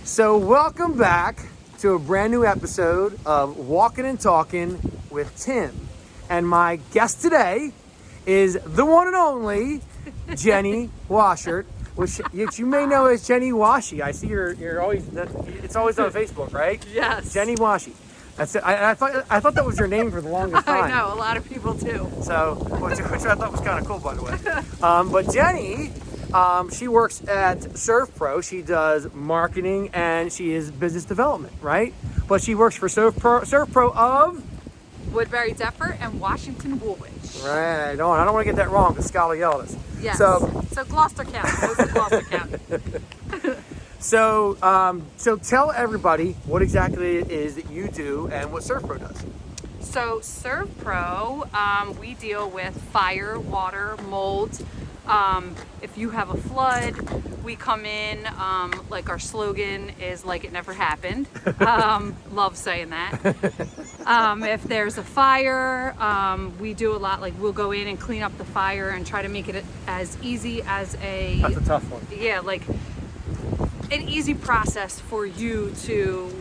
So welcome back to a brand new episode of Walkin Talkin with Tim. And my guest today is the one and only Jenni Washart, which you may know as Jenni Washi. I see you're always, it's always on Facebook, right? Yes. Jenni Washi. That's it. I thought that was your name for the longest time. I know, a lot of people do. So, which I thought was kind of cool, by the way. But Jenni, she works at Servpro. She does marketing and she is business development, right? But she works for Servpro of Woodbury Deptford and Washington Woolwich. Right. I don't want to get that wrong because Scott will yell at us. Yes. So Gloucester County. Most of Gloucester County. So tell everybody what exactly it is that you do and what Servpro does. So Servpro, we deal with fire, water, mold. If you have a flood, we come in, like our slogan is like it never happened. Love saying that. If there's a fire, we do a lot, like we'll go in and clean up the fire and try to make it as easy as That's a tough one. Yeah, like an easy process for you to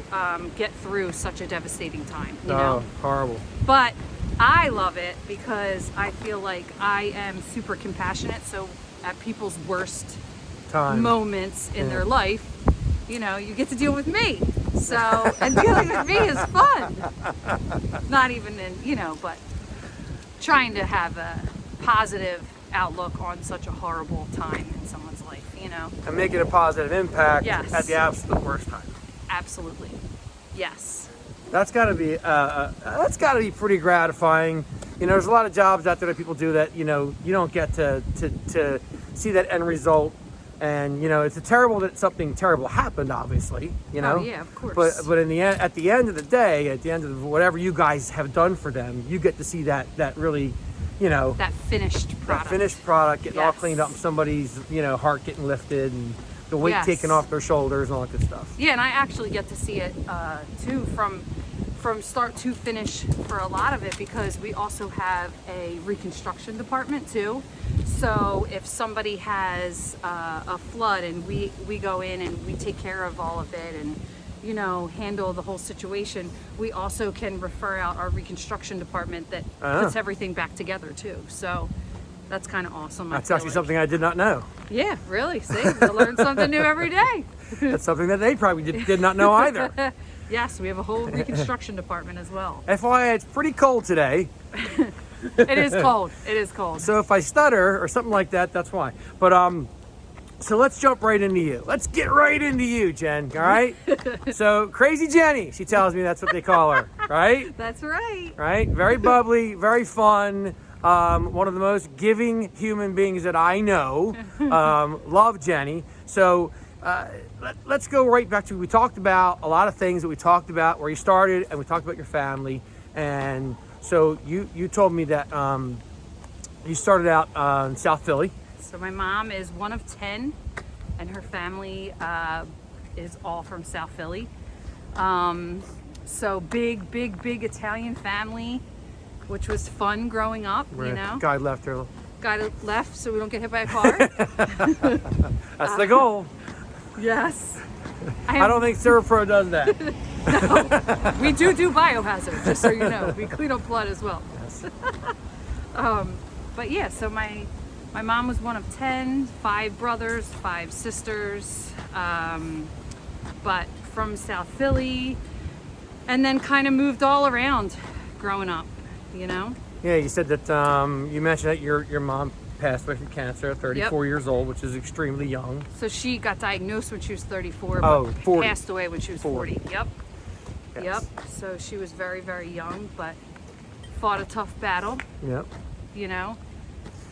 get through such a devastating time, you know? Horrible. But I love it because I feel like I am super compassionate. So at people's worst moments in their life, you know, you get to deal with me. So, and dealing with me is fun. Not even in, you know, but trying to have a positive outlook on such a horrible time in someone's life, you know. And making a positive impact Yes. at the absolute worst time. Absolutely. Yes. That's got to be pretty gratifying. You know, there's a lot of jobs out there that people do that, you know, you don't get to see that end result. And, you know, it's terrible that something terrible happened, obviously, you know. Oh, yeah, of course. But in the end, at the end of the day, at the end of whatever you guys have done for them, you get to see that really, you know, that finished product. That finished product getting all Yes. cleaned up, and somebody's, you know, heart getting lifted and the weight Yes. taken off their shoulders and all that good stuff. Yeah, and I actually get to see it too from start to finish for a lot of it, because we also have a reconstruction department too. So if somebody has a flood and we go in and we take care of all of it and, you know, handle the whole situation, we also can refer out our reconstruction department that puts everything back together too. So that's kind of awesome. That's actually something I did not know. Yeah, really. See, I learn something new every day. That's something that they probably did not know either. Yes, we have a whole reconstruction department as well. FYI, it's pretty cold today. It is cold. It is cold. So if I stutter or something like that, that's why. But so let's jump right into you. Let's get right into you, Jen. All right. So Crazy Jenni, she tells me that's what they call her, right? That's right. Right. Very bubbly, very fun. One of the most giving human beings that I know. Love Jenni. So let's go right back to, we talked about a lot of things that we talked about where you started, and we talked about your family. And so you told me that you started out in South Philly. So my mom is one of 10, and her family is all from South Philly. So big Italian family, which was fun growing up, you know. Guy left her. Guy left so we don't get hit by a car. That's the goal. Yes. I don't think Servpro does that. No, we do biohazard, just so you know. We clean up blood as well. Yes. But yeah, so my mom was one of 10, 5 brothers, 5 sisters, but from South Philly, and then kind of moved all around growing up, you know? Yeah, you said that you mentioned that your mom passed away from cancer at 34 years old, which is extremely young. So she got diagnosed when she was 34, Oh, but 40. passed away when she was 40. Yep. Yes. Yep. So she was very, very young, but fought a tough battle, Yep. you know?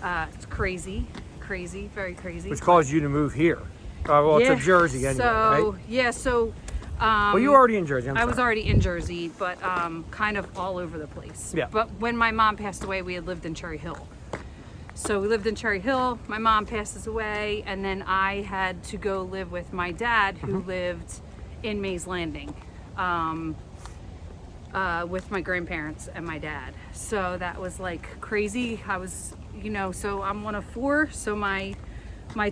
It's crazy, very crazy. Which caused you to move here. Well, yeah. to Jersey anyway, so, right? Yeah, so... well, you were already in Jersey. I was already in Jersey, but kind of all over the place. Yeah. But when my mom passed away, we had lived in Cherry Hill. So we lived in Cherry Hill, my mom passes away, and then I had to go live with my dad, who lived in Mays Landing, with my grandparents and my dad. So that was like crazy. I was, you know, so I'm one of 4, so my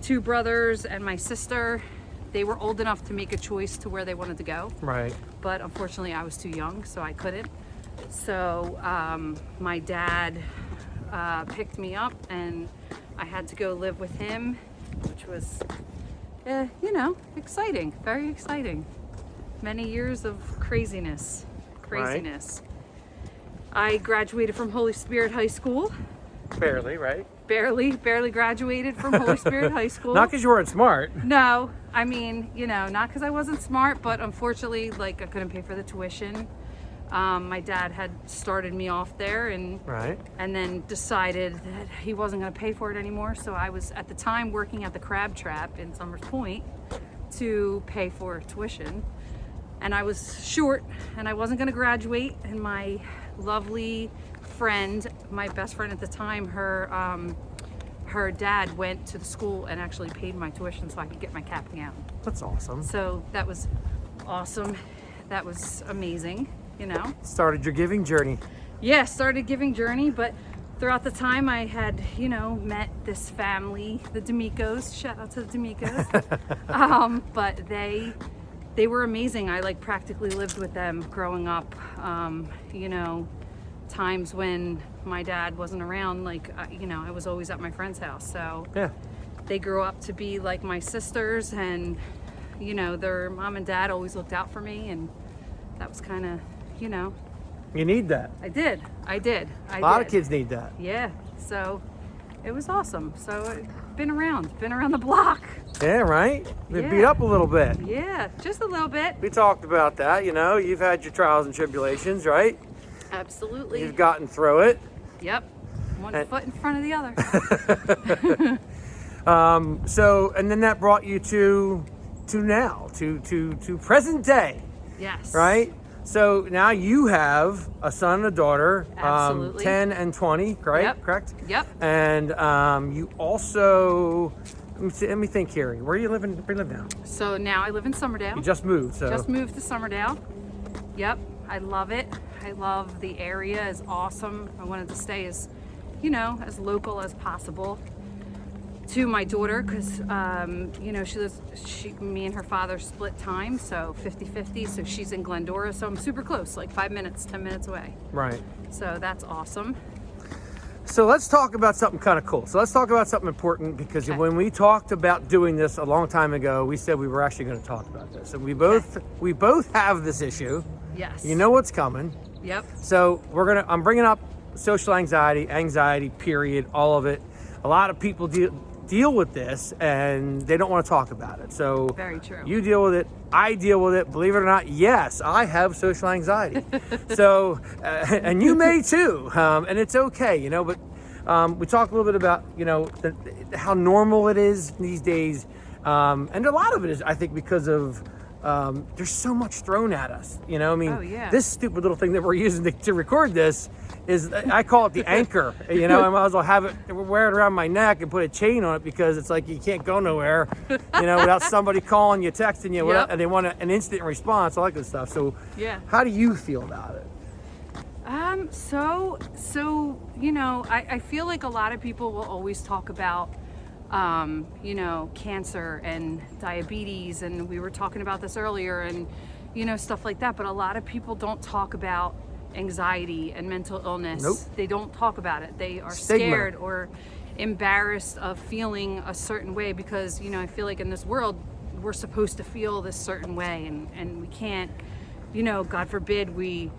2 brothers and my sister, they were old enough to make a choice to where they wanted to go. Right. But unfortunately, I was too young, so I couldn't. So my dad picked me up, and I had to go live with him, which was, exciting, very exciting. Many years of craziness. Right. I graduated from Holy Spirit High School. Barely, right? Barely graduated from Holy Spirit High School. Not because you weren't smart. No, I mean, not because I wasn't smart, but unfortunately, like, I couldn't pay for the tuition. My dad had started me off there and then decided that he wasn't going to pay for it anymore. So I was at the time working at the Crab Trap in Summers Point to pay for tuition. And I was short and I wasn't going to graduate. And my lovely friend, my best friend at the time, her dad went to the school and actually paid my tuition so I could get my cap and gown. That's awesome. So that was awesome. That was amazing. Started your giving journey. Yeah, started giving journey, but throughout the time I had, met this family, the D'Amicos. Shout out to the D'Amicos. But they were amazing. I practically lived with them growing up. Times when my dad wasn't around, I was always at my friend's house. So yeah, they grew up to be like my sisters, and their mom and dad always looked out for me, and that was kind of. You need that. I did. A lot of kids need that. Yeah. So it was awesome. So I've been around the block. Yeah, right? Been Yeah. beat up a little bit. Yeah, just a little bit. We talked about that, you've had your trials and tribulations, right? Absolutely. You've gotten through it. Yep. One foot in front of the other. So, and then that brought you to now, to present day, Yes. right? So now you have a son and a daughter, Absolutely. 10 and 20, right? Yep. Correct? Yep. And you also, let me think here. Where do you live now? So now I live in Somerdale. You just moved, so. Just moved to Somerdale. Yep. I love it. I love the area. It's awesome. I wanted to stay as local as possible to my daughter, because me and her father split time, so 50-50, so she's in Glendora, so I'm super close, 5 minutes, 10 minutes away. Right. So that's awesome. So let's talk about something kind of cool. So let's talk about something important, because when we talked about doing this a long time ago, we said we were actually going to talk about this. And we both have this issue. Yes. You know what's coming. Yep. So I'm bringing up social anxiety, period, all of it. A lot of people deal with this and they don't want to talk about it. So very true. You deal with it. I deal with it. Believe it or not, yes, I have social anxiety. So, and you may too. And it's okay, but we talked a little bit about, how normal it is these days. And a lot of it is, I think, because of there's so much thrown at us. Oh, yeah. This stupid little thing that we're using to record this is, I call it the anchor. I might as well have it, wear it around my neck and put a chain on it, because it's like you can't go nowhere, without somebody calling you, texting you, Yep. and they want an instant response, all that good stuff. So yeah. How do you feel about it? I feel like a lot of people will always talk about cancer and diabetes, and we were talking about this earlier, and stuff like that, but a lot of people don't talk about anxiety and mental illness. Nope. They don't talk about it. They are Stigma. scared or embarrassed of feeling a certain way, because I feel like in this world we're supposed to feel this certain way, and we can't, God forbid we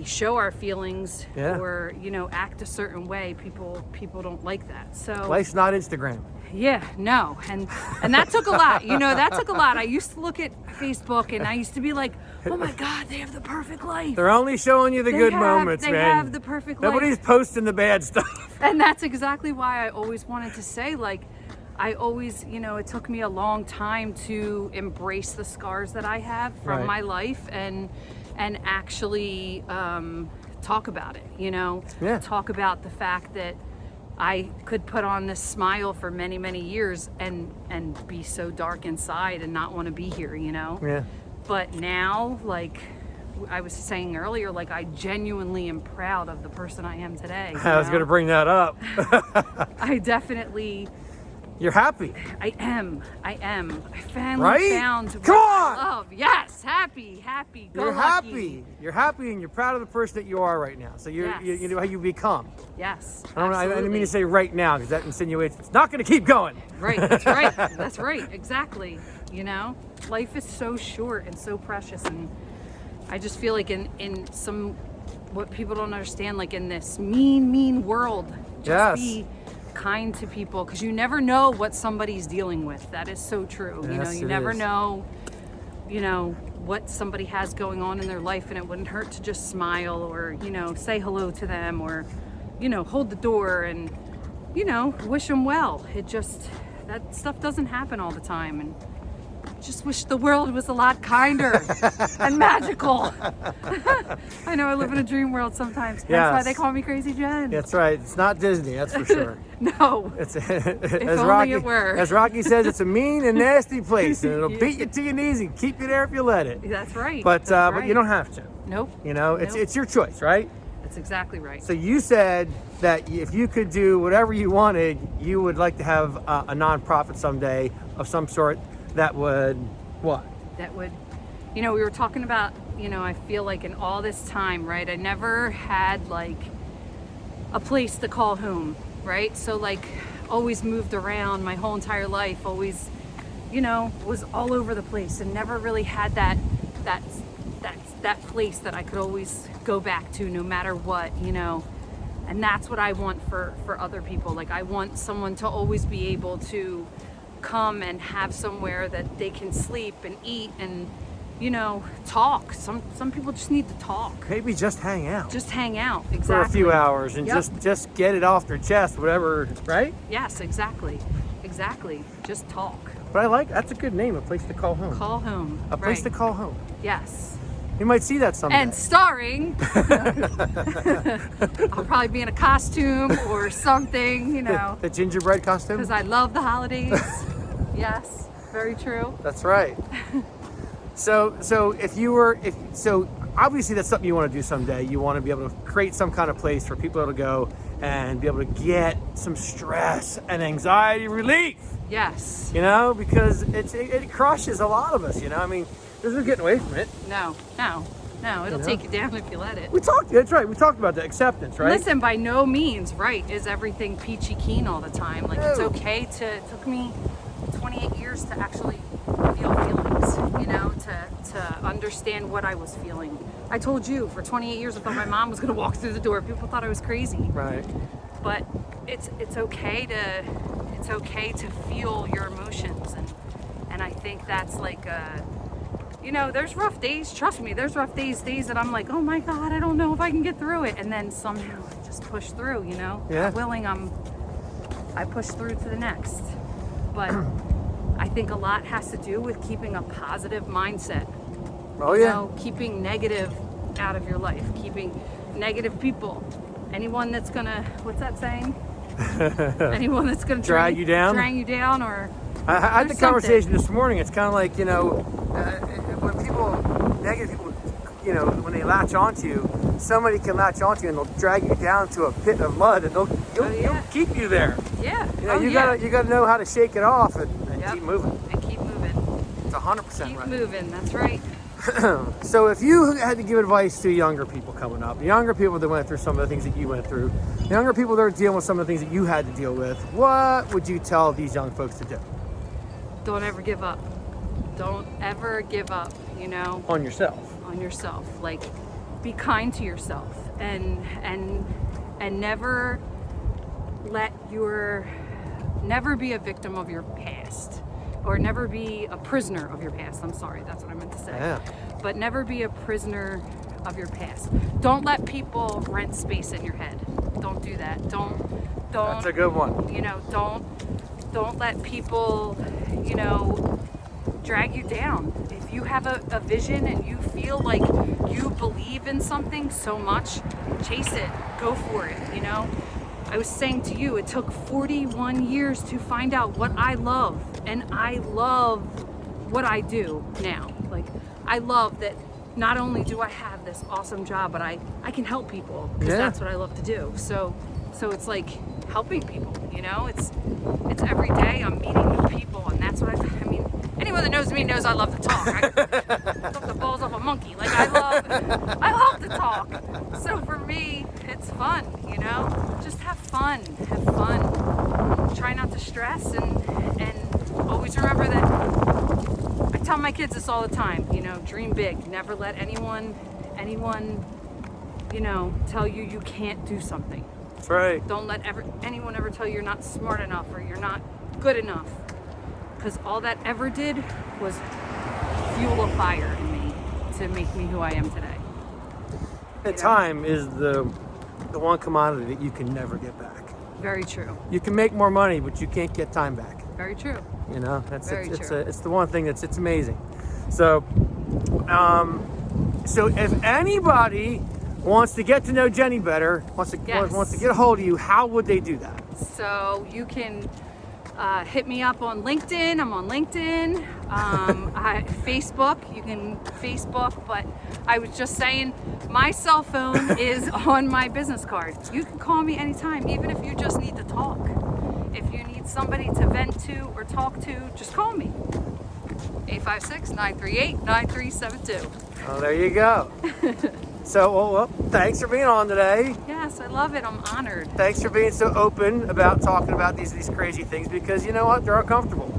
show our feelings. Yeah. Or act a certain way. People don't like that. So Life's not Instagram. yeah, no, and that took a lot. That took a lot. I used to look at Facebook and I used to be like, oh my God, they have the perfect life. They're only showing you the good moments, man. They have the perfect life. Nobody's posting the bad stuff. And that's exactly why I always wanted to say, I always, it took me a long time to embrace the scars that I have from Right. my life and actually talk about it, Yeah. Talk about the fact that I could put on this smile for many, many years and be so dark inside and not want to be here, Yeah. But now, I was saying earlier, I genuinely am proud of the person I am today. I was going to bring that up. I definitely You're happy. I am. I finally Right? found Come what I on! love. Yes, happy, go You're lucky. happy. You're happy, and you're proud of the person that you are right now. So Yes. you know how you become. Yes, I didn't mean absolutely. to say right now because that insinuates it's not going to keep going. Right, that's right. That's right, exactly. You know, life is so short and so precious, and I just feel like in some, what people don't understand, like in this mean world, just Yes. be kind to people, because you never know what somebody's dealing with. That is so true. You know, Yes, you it never is. know, you know, what somebody has going on in their life, and it wouldn't hurt to just smile or, you know, say hello to them, or, you know, hold the door and, you know, wish them well. It just, that stuff doesn't happen all the time, and just wish the world was a lot kinder and magical. I know I live in a dream world sometimes. That's why Yes. they call me Crazy Jen. That's right. It's not Disney, that's for sure. No. It's only Rocky, it were. as Rocky says, it's a mean and nasty place, and it'll Yeah. beat you to your knees and keep you there if you let it. That's right. But That's but you right. don't have to. Nope. You know, Nope. it's your choice, right? That's exactly right. So you said that if you could do whatever you wanted, you would like to have a nonprofit someday of some sort that would what? That would, you know, we were talking about, you know, I feel like in all this time, right, I never had like a place to call home, right? So like always moved around my whole entire life, always, you know, was all over the place, and never really had that place that I could always go back to no matter what, you know. And that's what I want for other people. Like, I want someone to always be able to come and have somewhere that they can sleep and eat and, you know, talk. Some people just need to talk. Maybe just hang out Just hang out. Exactly. for a few hours and Yep. just get it off their chest, whatever, right? Yes, exactly. Exactly. Just talk. But I like that's a good name, a place to call home. Call home. A place to Right. call home. Yes. You might see that someday. And starring, I'll probably be in a costume or something, you know, the gingerbread costume. because I love the holidays. Yes, very true. That's right. So obviously that's something you want to do someday. You want to be able to create some kind of place for people to go and be able to get some stress and anxiety relief. Yes. You know, because it crushes a lot of us. You know, I mean, there's no getting away from it. No. It'll know? take you down if you let it. That's right. We talked about the acceptance, right? Listen, by no means, right, is everything peachy keen all the time. Like, it's No. okay to, it took me 28 years to actually feel feelings, you know, to understand what I was feeling. I told you, for 28 years, I thought my mom was going to walk through the door. People thought I was crazy. Right. But it's okay to feel your emotions, and I think that's like you know, there's rough days, trust me, there's rough days that I'm like, oh my God, I don't know if I can get through it, and then somehow I just push through, you know. Yeah. God willing, I push through to the next. But I think a lot has to do with keeping a positive mindset. Oh You yeah. know, keeping negative out of your life, keeping negative people. Anyone that's gonna, what's that saying? Anyone that's gonna Drag you down? drag you down, or I had the There's conversation this morning. It's kind of like, you know, when negative people, you know, when they latch onto you, somebody can latch onto you and they'll drag you down to a pit of mud, and they'll keep you there. yeah, You know, you gotta know how to shake it off and Yep. keep moving. and keep moving, It's 100% keep right. moving. That's right. So if you had to give advice to younger people coming up, younger people that went through some of the things that you went through, younger people that are dealing with some of the things that you had to deal with, what would you tell these young folks to do? Don't ever give up. Don't ever give up. You know, On yourself. on yourself. Like, be kind to yourself, and never never be a victim of your past, or never be a prisoner of your past. I'm sorry, that's what I meant to say. Yeah. But never be a prisoner of your past. Don't let people rent space in your head. Don't do that. Don't That's a good one. you know, don't let people, you know, drag you down. If you have a vision and you feel like you believe in something so much, chase it, go for it, you know. I was saying to you, it took 41 years to find out what I love, and I love what I do now. Like, I love that not only do I have this awesome job, but I can help people, because Yeah. that's what I love to do. So it's like, helping people. You know, it's every day I'm meeting new people, and that's what I mean. Anyone that knows me knows I love to talk. I love the balls off a monkey. Like I love to talk. So for me, it's fun. You know, just have fun. Have fun. Try not to stress, and always remember that. I tell my kids this all the time. You know, dream big. Never let anyone, you know, tell you you can't do something. That's right. Don't let anyone ever tell you you're not smart enough or you're not good enough. Because all that ever did was fuel a fire in me to make me who I am today. And time is the one commodity that you can never get back. Very true. You can make more money, but you can't get time back. Very true. You know, it's the one thing it's amazing. So, so if anybody wants to get to know Jenni better, wants to get a hold of you, how would they do that? So you can hit me up on LinkedIn. I'm on LinkedIn. Facebook. You can Facebook, but I was just saying my cell phone is on my business card. You can call me anytime, even if you just need to talk. If you need somebody to vent to or talk to, just call me. 856-938-9372. Oh, there you go. So, well, thanks for being on today. Yes, I love it. I'm honored. Thanks for being so open about talking about these crazy things, because you know what? They're uncomfortable.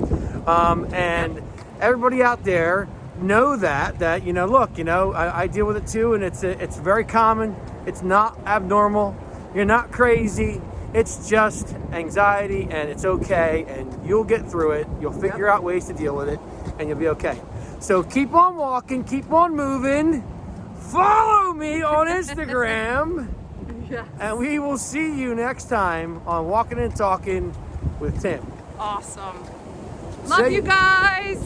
And everybody out there know that, you know, look, you know, I deal with it too, and it's very common. It's not abnormal. You're not crazy. It's just anxiety, and it's okay, and you'll get through it. You'll figure out ways to deal with it, and you'll be okay. So keep on walking, keep on moving. Follow me on Instagram, Yes. and we will see you next time on Walkin' and Talkin' with Tim. Awesome. Love you guys.